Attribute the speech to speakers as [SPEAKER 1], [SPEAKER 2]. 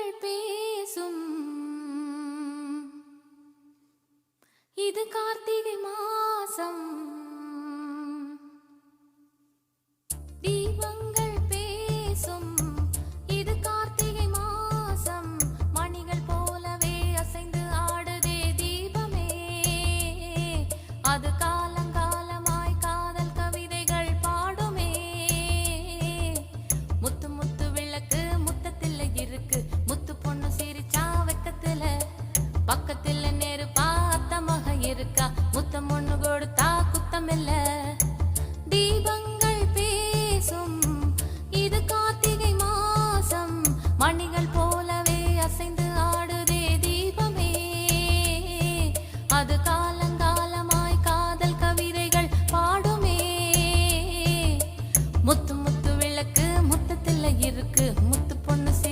[SPEAKER 1] தீபங்கள் பேசும். இது கார்த்திகை மாசம். தீபங்கள் பேசும். இது கார்த்திகை மாசம். மணிகள் போலவே அசைந்து ஆடுதே தீபமே. அது காலங்காலமாய் காதல் கவிதைகள் பாடுமே. முத்து முத்து விளக்கு முத்தத்தில் இருக்கு. முத்து பொண்ணு சிரிச்சா வெக்கத்துல. பக்கத்துல நெருப்பா அத்தமாக இருக்கா. முத்தம் ஒண்ணு கொடுத்தா குத்தமில்ல. தீபங்கள் பேசும். இது கார்த்திகை மாசம். மணிகள்